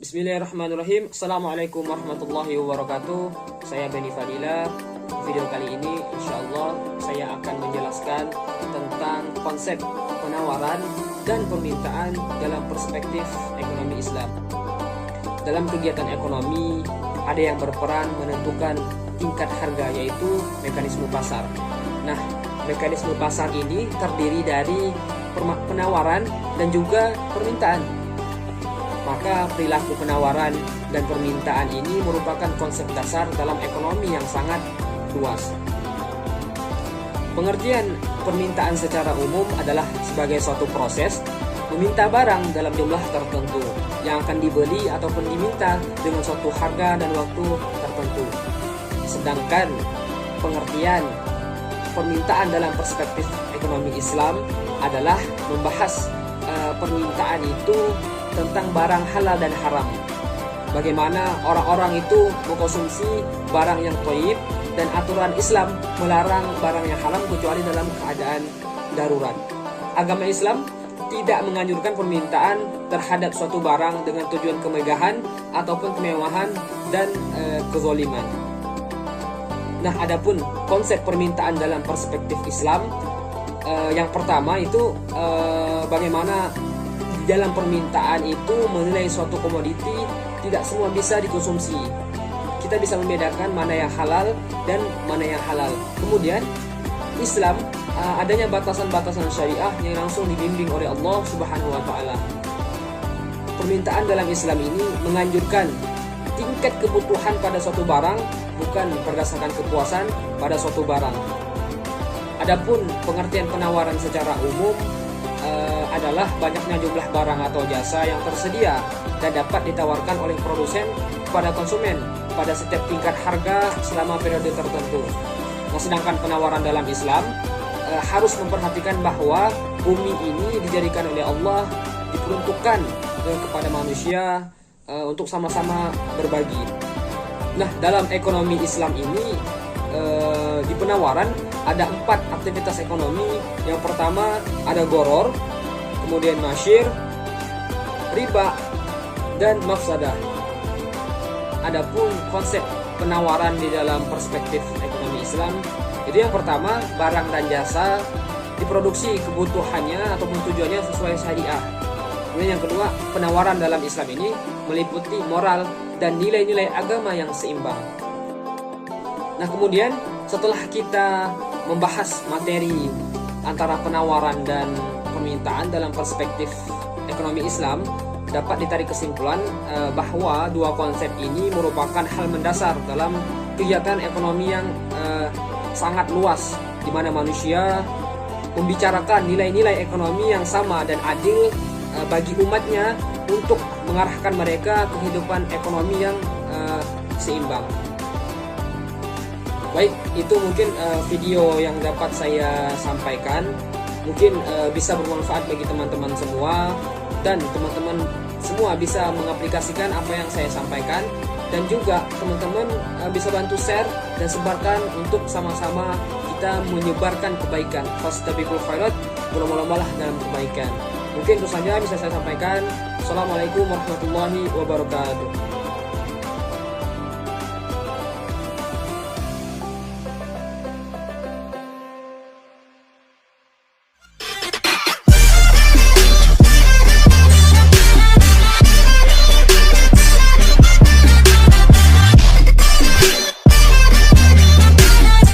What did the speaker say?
Bismillahirrahmanirrahim. Assalamualaikum warahmatullahi wabarakatuh. Saya Benny Fadila. Di video kali ini insyaallah saya akan menjelaskan tentang konsep penawaran dan permintaan dalam perspektif ekonomi Islam. Dalam kegiatan ekonomi ada yang berperan menentukan tingkat harga, yaitu mekanisme pasar. Nah, mekanisme pasar ini terdiri dari penawaran dan juga permintaan. Maka perilaku penawaran dan permintaan ini merupakan konsep dasar dalam ekonomi yang sangat luas. Pengertian permintaan secara umum adalah sebagai suatu proses meminta barang dalam jumlah tertentu yang akan dibeli ataupun diminta dengan suatu harga dan waktu tertentu. Sedangkan pengertian permintaan dalam perspektif ekonomi Islam adalah membahas permintaan itu tentang barang halal dan haram. Bagaimana orang-orang itu mengkonsumsi barang yang thayyib, dan aturan Islam melarang barang yang haram kecuali dalam keadaan darurat. Agama Islam tidak menganjurkan permintaan terhadap suatu barang dengan tujuan kemegahan ataupun kemewahan dan kezaliman. Nah, adapun konsep permintaan dalam perspektif Islam, yang pertama itu bagaimana dalam permintaan itu menilai suatu komoditi tidak semua bisa dikonsumsi. Kita bisa membedakan mana yang halal dan mana yang halal. Kemudian Islam adanya batasan-batasan syariah yang langsung dibimbing oleh Allah Subhanahu wa taala. Permintaan dalam Islam ini menganjurkan tingkat kebutuhan pada suatu barang, bukan berdasarkan kepuasan pada suatu barang. Adapun pengertian penawaran secara umum adalah banyaknya jumlah barang atau jasa yang tersedia dan dapat ditawarkan oleh produsen kepada konsumen pada setiap tingkat harga selama periode tertentu. Nah, sedangkan penawaran dalam Islam harus memperhatikan bahwa bumi ini dijadikan oleh Allah, diperuntukkan kepada manusia untuk sama-sama berbagi. Nah, dalam ekonomi Islam ini di penawaran ada 4 aktivitas ekonomi. Yang pertama ada goror, kemudian masyir, riba, dan mafsadah. Adapun konsep penawaran di dalam perspektif ekonomi Islam, itu yang pertama barang dan jasa diproduksi kebutuhannya ataupun tujuannya sesuai syariah. Kemudian yang kedua, penawaran dalam Islam ini meliputi moral dan nilai-nilai agama yang seimbang. Nah, kemudian setelah kita membahas materi antara penawaran dan permintaan dalam perspektif ekonomi Islam, dapat ditarik kesimpulan bahwa dua konsep ini merupakan hal mendasar dalam kegiatan ekonomi yang sangat luas, di mana manusia membicarakan nilai-nilai ekonomi yang sama dan adil bagi umatnya untuk mengarahkan mereka ke kehidupan ekonomi yang seimbang. Baik, itu mungkin video yang dapat saya sampaikan. Mungkin bisa bermanfaat bagi teman-teman semua, dan teman-teman semua bisa mengaplikasikan apa yang saya sampaikan, dan juga teman-teman bisa bantu share dan sebarkan untuk sama-sama kita menyebarkan kebaikan. Fastabiqul khairat, berlomba-lombalah dalam kebaikan. Mungkin itu saja bisa saya sampaikan. Assalamualaikum warahmatullahi wabarakatuh.